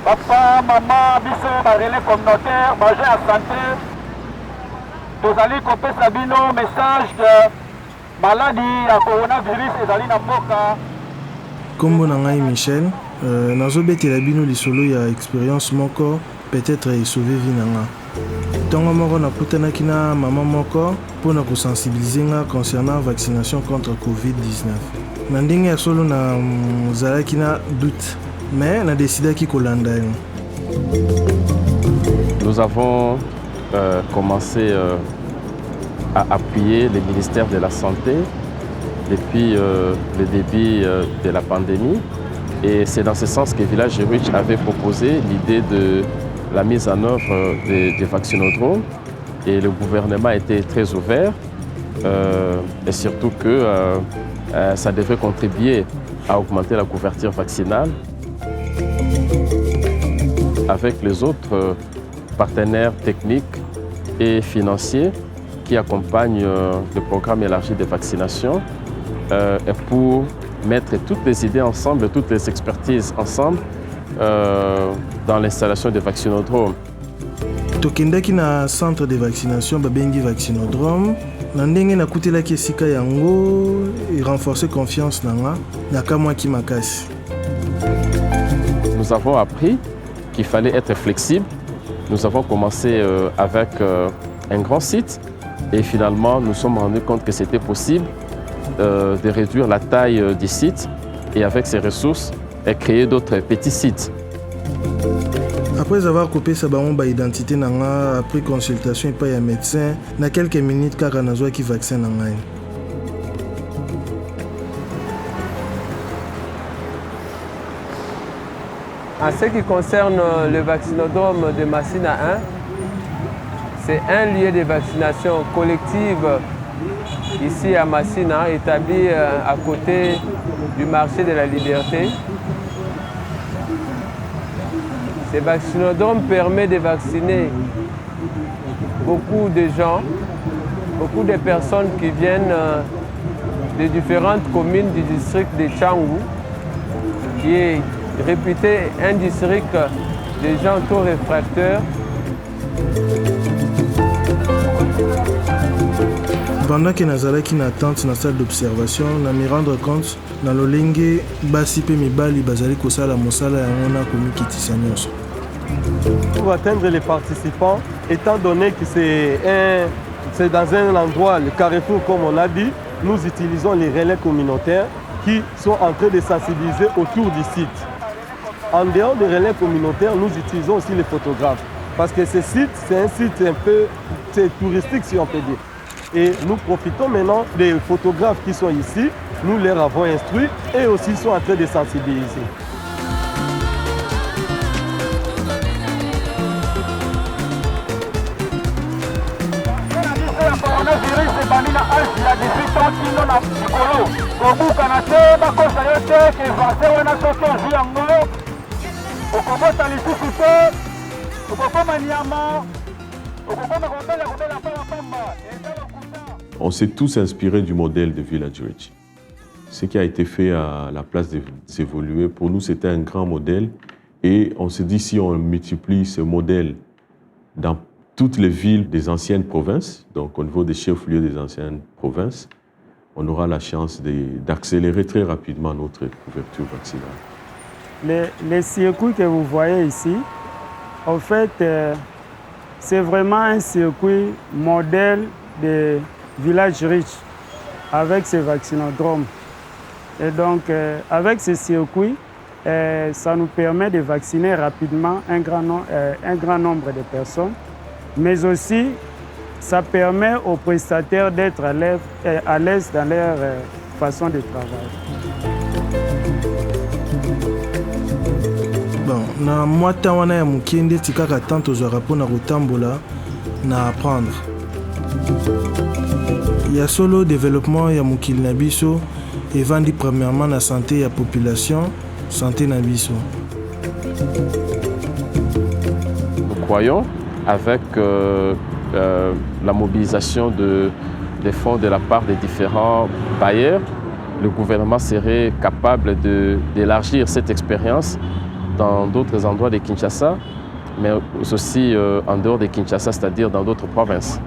Papa, maman, biso, relais communautaire, bagé à santé. Tous allez copier Sabino, message que maladie à coronavirus est allée dans Moka. Comme Nangai Michel, nazobetela bino lisolo ya expérience moko peut-être sauver vie nanga. Ntango moko nakutanaki na mama moko mpona kosensibiliser nga concernant vaccination contre Covid-19. Na ndenge ya solo nazalaki na doute, mais nadesidaki kolanda yango. Nous avons commencé à appuyer le ministère de la Santé depuis le début de la pandémie. Et c'est dans ce sens que Village Rich avait proposé l'idée de la mise en œuvre des vaccinodromes. Et le gouvernement était très ouvert et surtout que ça devrait contribuer à augmenter la couverture vaccinale. Avec les autres partenaires techniques et financiers qui accompagnent le programme élargi de vaccination et pour mettre toutes les idées ensemble, toutes les expertises ensemble dans l'installation des vaccinodromes. Tokendaki na centre de vaccination babengi vaccinodrome na ndenge nakutelaki esika yango et renforcer confiance nanga nakamwaki makasi. Nous avons appris qu'il fallait être flexible. Nous avons commencé avec un grand site et finalement nous sommes rendus compte que c'était possible de réduire la taille du site et avec ces ressources et créer d'autres petits sites. Après avoir coupé sa identité nanga, après consultation et pas un médecin, na quelques minutes kaka nazwaki vaccin nanga. En ce qui concerne le vaccinodrome de Massina 1, c'est un lieu de vaccination collective ici à Massina, établi à côté du marché de la Liberté. Ce vaccinodrome permet de vacciner beaucoup de gens, beaucoup de personnes qui viennent de différentes communes du district de Tchangou, qui est réputé un district de gens tôt réfractaires. Pendant que nazalaki na attente na salle d'observation, na me rendre compte na lolenge basi pe mibali bazali kosala mosala yango na komikitisa nyonso. Pour atteindre les participants, étant donné que c'est dans un endroit, le carrefour comme on a dit, nous utilisons les relais communautaires qui sont en train de sensibiliser autour du site. En dehors des relais communautaires, nous utilisons aussi les photographes. Parce que ce site, c'est un site un peu touristique, si on peut dire. Et nous profitons maintenant des photographes qui sont ici. Nous les avons instruits et aussi sont en train de sensibiliser. On s'est tous inspirés du modèle de Village Rich. Ce qui a été fait à la place d'évoluer, pour nous, c'était un grand modèle. Et on s'est dit, si on multiplie ce modèle dans toutes les villes des anciennes provinces, donc au niveau des chefs-lieux des anciennes provinces, on aura la chance d'accélérer très rapidement notre couverture vaccinale. Les circuits que vous voyez ici, en fait, c'est vraiment un circuit modèle de Village Rich avec ces vaccinodromes. Et donc, avec ces circuits, ça nous permet de vacciner rapidement un grand nombre de personnes, mais aussi ça permet aux prestataires d'être à l'aise dans leur façon de travailler. Bon, na mwata wana ya mukende tikaka tanto zora pona kotambola na apprendre. Il y a solo développement ya mukili na biso et vandi premièrement la santé ya population, santé na biso. Nous croyons avec la mobilisation des fonds de la part des différents bailleurs, le gouvernement serait capable d'élargir cette expérience dans d'autres endroits de Kinshasa, mais aussi en dehors de Kinshasa, c'est-à-dire dans d'autres provinces.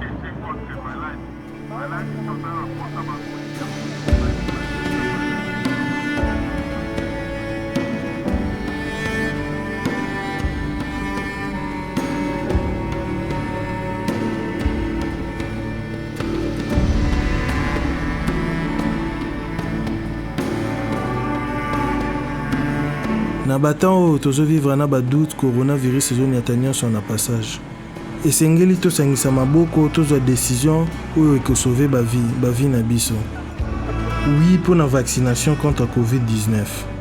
Na batango oyo tozovivre na badoute coronavirus ezoniata nyonso na passage esengeli tosangisa maboko tozwa décision oyo ekosauve bavi na biso oui mpo na vaccination contre covid-19